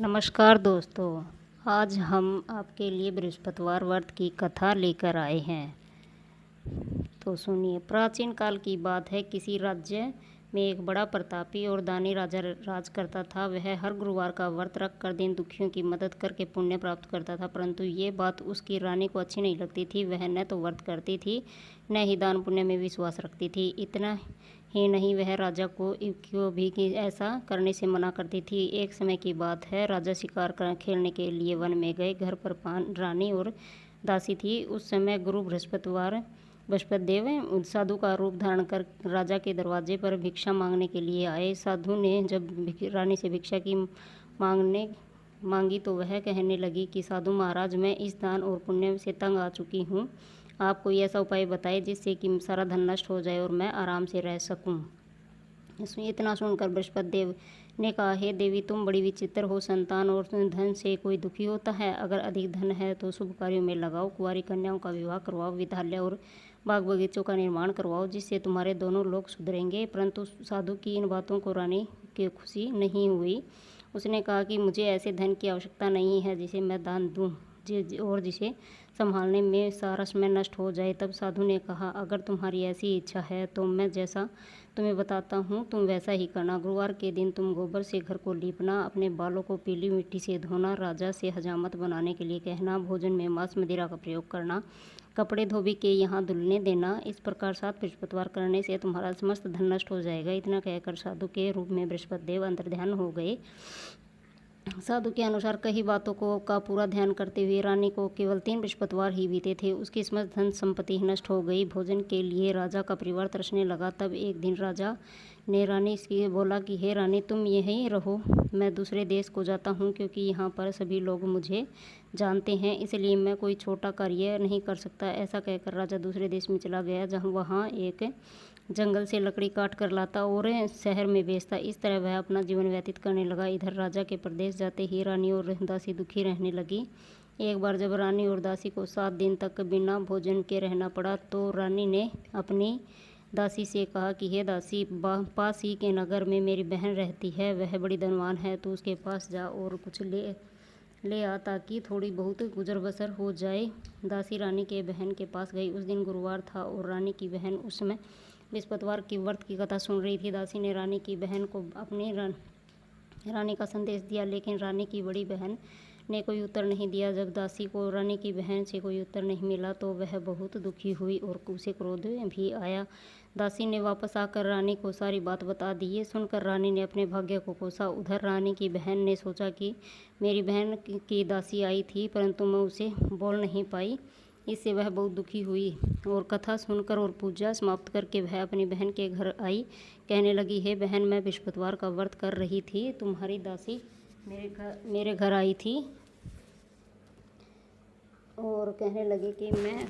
नमस्कार दोस्तों। आज हम आपके लिए बृहस्पतिवार व्रत की कथा लेकर आए हैं। तो सुनिए। प्राचीन काल की बात है। किसी राज्य में एक बड़ा प्रतापी और दानी राजा राज करता था। वह हर गुरुवार का व्रत रख कर दीन दुखियों की मदद करके पुण्य प्राप्त करता था, परंतु ये बात उसकी रानी को अच्छी नहीं लगती थी। वह न तो व्रत करती थी, न ही दान पुण्य में विश्वास रखती थी। इतना ही नहीं, वह राजा को भी कि ऐसा करने से मना करती थी। एक समय की बात है। राजा शिकार खेलने के लिए वन में गए। घर पर रानी और दासी थी। उस समय गुरु बृहस्पति देव साधु का रूप धारण कर राजा के दरवाजे पर भिक्षा मांगने के लिए आए। साधु ने जब रानी से भिक्षा की मांगी तो वह कहने लगी कि साधु महाराज, मैं इस दान और पुण्य से तंग आ चुकी हूँ। आप कोई ऐसा उपाय बताए जिससे कि सारा धन नष्ट हो जाए और मैं आराम से रह सकूं। इतना सुनकर बृहस्पति देव ने कहा, हे देवी, तुम बड़ी विचित्र हो। संतान और धन से कोई दुखी होता है? अगर अधिक धन है तो शुभ कार्यों में लगाओ, कुंवारी कन्याओं का विवाह करवाओ, विद्यालय और बाग बगीचों का निर्माण करवाओ, जिससे तुम्हारे दोनों लोग सुधरेंगे। परंतु साधु की इन बातों को रानी की खुशी नहीं हुई। उसने कहा कि मुझे ऐसे धन की आवश्यकता नहीं है जिसे मैं दान दूं और जिसे संभालने में सारा समय नष्ट हो जाए। तब साधु ने कहा, अगर तुम्हारी ऐसी इच्छा है तो मैं जैसा तुम्हें बताता हूँ तुम वैसा ही करना। गुरुवार के दिन तुम गोबर से घर को लीपना, अपने बालों को पीली मिट्टी से धोना, राजा से हजामत बनाने के लिए कहना, भोजन में मांस मदिरा का प्रयोग करना, कपड़े धोबी के यहाँ धुलने देना। इस प्रकार 7 बृहस्पतिवार करने से तुम्हारा समस्त धन नष्ट हो जाएगा। इतना कहकर साधु के रूप में बृहस्पति देव अंतर्ध्यान हो गए। साधु के अनुसार कई बातों का पूरा ध्यान करते हुए रानी को केवल 3 बृहस्पतिवार ही बीते थे। उसकी समस्त धन संपत्ति नष्ट हो गई। भोजन के लिए राजा का परिवार तरसने लगा। तब एक दिन राजा ने रानी से बोला कि हे रानी, तुम यहीं रहो, मैं दूसरे देश को जाता हूँ, क्योंकि यहाँ पर सभी लोग मुझे जानते हैं, इसलिए मैं कोई छोटा कार्य नहीं कर सकता। ऐसा कहकर राजा दूसरे देश में चला गया, जहाँ वहाँ एक जंगल से लकड़ी काट कर लाता और शहर में बेचता। इस तरह वह अपना जीवन व्यतीत करने लगा। इधर राजा के प्रदेश जाते ही रानी और दासी दुखी रहने लगी। एक बार जब रानी और दासी को 7 दिन तक बिना भोजन के रहना पड़ा तो रानी ने अपनी दासी से कहा कि हे दासी, पास ही के नगर में मेरी बहन रहती है, वह बड़ी धनवान है, तो उसके पास जा और कुछ ले आ ताकि थोड़ी बहुत गुजर बसर हो जाए। दासी रानी के बहन के पास गई। उस दिन गुरुवार था और रानी की बहन उस समय बृहस्पतिवार की व्रत की कथा सुन रही थी। दासी ने रानी की बहन को अपनी रानी का संदेश दिया, लेकिन रानी की बड़ी बहन ने कोई उत्तर नहीं दिया। जब दासी को रानी की बहन से कोई उत्तर नहीं मिला तो वह बहुत दुखी हुई और उसे क्रोध भी आया। दासी ने वापस आकर रानी को सारी बात बता दी। ये सुनकर रानी ने अपने भाग्य को कोसा। उधर रानी की बहन ने सोचा कि मेरी बहन की दासी आई थी, परंतु मैं उसे बोल नहीं पाई। इससे वह बहुत दुखी हुई और कथा सुनकर और पूजा समाप्त करके वह अपनी बहन के घर आई। कहने लगी, हे बहन, मैं बृहस्पतिवार का व्रत कर रही थी, तुम्हारी दासी मेरे घर आई थी और कहने लगी कि मैं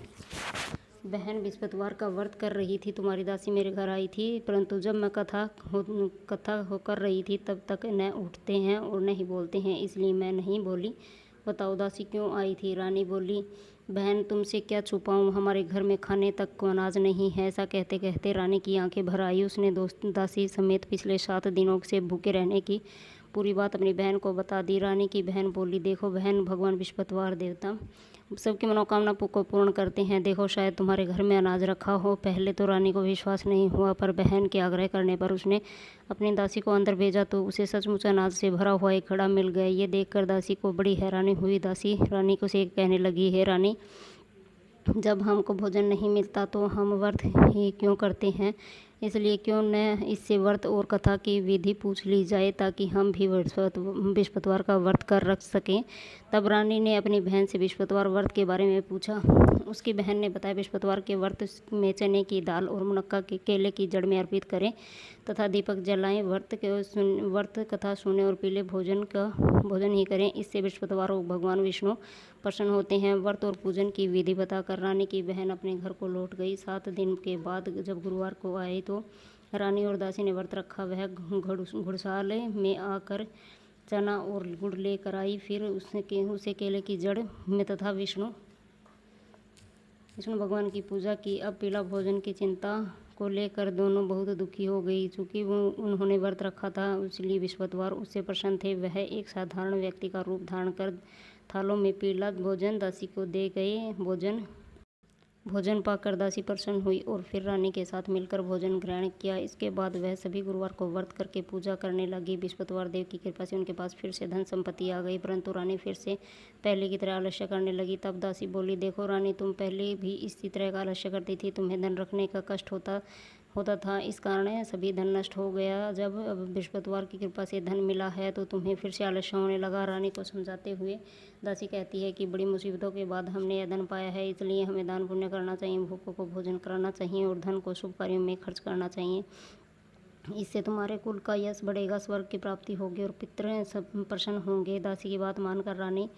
बहन बृहस्पतिवार का व्रत कर रही थी, तुम्हारी दासी मेरे घर आई थी, परंतु जब मैं कथा कर रही थी तब तक न उठते हैं और न ही बोलते हैं, इसलिए मैं नहीं बोली। बताओ दासी क्यों आई थी? रानी बोली, बहन, तुमसे क्या छुपाऊं, हमारे घर में खाने तक को अनाज नहीं है। ऐसा कहते कहते रानी की आंखें भर आई। उसने दासी समेत पिछले 7 दिनों से भूखे रहने की पूरी बात अपनी बहन को बता दी। रानी की बहन बोली, देखो बहन, भगवान बृहस्पतिवार देवता सबकी मनोकामना को पूर्ण करते हैं। देखो, शायद तुम्हारे घर में अनाज रखा हो। पहले तो रानी को विश्वास नहीं हुआ, पर बहन के आग्रह करने पर उसने अपनी दासी को अंदर भेजा तो उसे सचमुच अनाज से भरा हुआ एक घड़ा मिल गया। ये देखकर दासी को बड़ी हैरानी हुई। दासी रानी को से कहने लगी, हे रानी, जब हमको भोजन नहीं मिलता तो हम व्रत ही क्यों करते हैं? इसलिए क्यों न इससे व्रत और कथा की विधि पूछ ली जाए, ताकि हम भी बृहस्पतिवार का व्रत कर रख सकें। तब रानी ने अपनी बहन से बृहस्पतिवार व्रत के बारे में पूछा। उसकी बहन ने बताया, बृहस्पतिवार के व्रत में चने की दाल और मुनक्का के केले की जड़ में अर्पित करें तथा दीपक जलाएं। व्रत कथा सुने और पीले भोजन ही करें। इससे बृहस्पतिवार को भगवान विष्णु प्रसन्न होते हैं। व्रत और पूजन की विधि बताकर रानी की बहन अपने घर को लौट गई। 7 दिन के बाद जब गुरुवार को आए तो रानी और दासी ने व्रत रखा। वह घुड़साल में आकर चना और गुड़ लेकर आई। फिर उसे केले की जड़ में तथा विष्णु भगवान की पूजा की। अब पीला भोजन की चिंता को लेकर दोनों बहुत दुखी हो गई। चूँकि उन्होंने व्रत रखा था इसलिए बृहस्पतिवार उससे प्रसन्न थे। वह एक साधारण व्यक्ति का रूप धारण कर थालों में पीला भोजन दासी को दे गए। भोजन पाकर दासी प्रसन्न हुई और फिर रानी के साथ मिलकर भोजन ग्रहण किया। इसके बाद वह सभी गुरुवार को व्रत करके पूजा करने लगी। बृहस्पतिवार देव की कृपा से उनके पास फिर से धन संपत्ति आ गई, परंतु रानी फिर से पहले की तरह आलस्य करने लगी। तब दासी बोली, देखो रानी, तुम पहले भी इसी तरह का आलस्य करती थी। तुम्हें धन रखने का कष्ट होता था, इस कारण सभी धन नष्ट हो गया। जब अब बृहस्पतिवार की कृपा से धन मिला है तो तुम्हें फिर से आलस्य होने लगा। रानी को समझाते हुए दासी कहती है कि बड़ी मुसीबतों के बाद हमने यह धन पाया है, इसलिए हमें दान पुण्य करना चाहिए, भूखों को भोजन कराना चाहिए और धन को शुभ कार्यों में खर्च करना चाहिए। इससे तुम्हारे कुल का यश बढ़ेगा, स्वर्ग की प्राप्ति होगी और पितृ सब प्रसन्न होंगे। दासी की बात मानकर रानी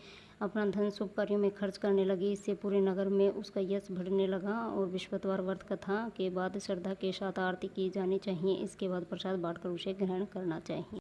अपना धन शुभ कार्यों में खर्च करने लगी। इससे पूरे नगर में उसका यश बढ़ने लगा। और बृहस्पतिवार व्रत कथा के बाद श्रद्धा के साथ आरती की जानी चाहिए। इसके बाद प्रसाद बांटकर उसे ग्रहण करना चाहिए।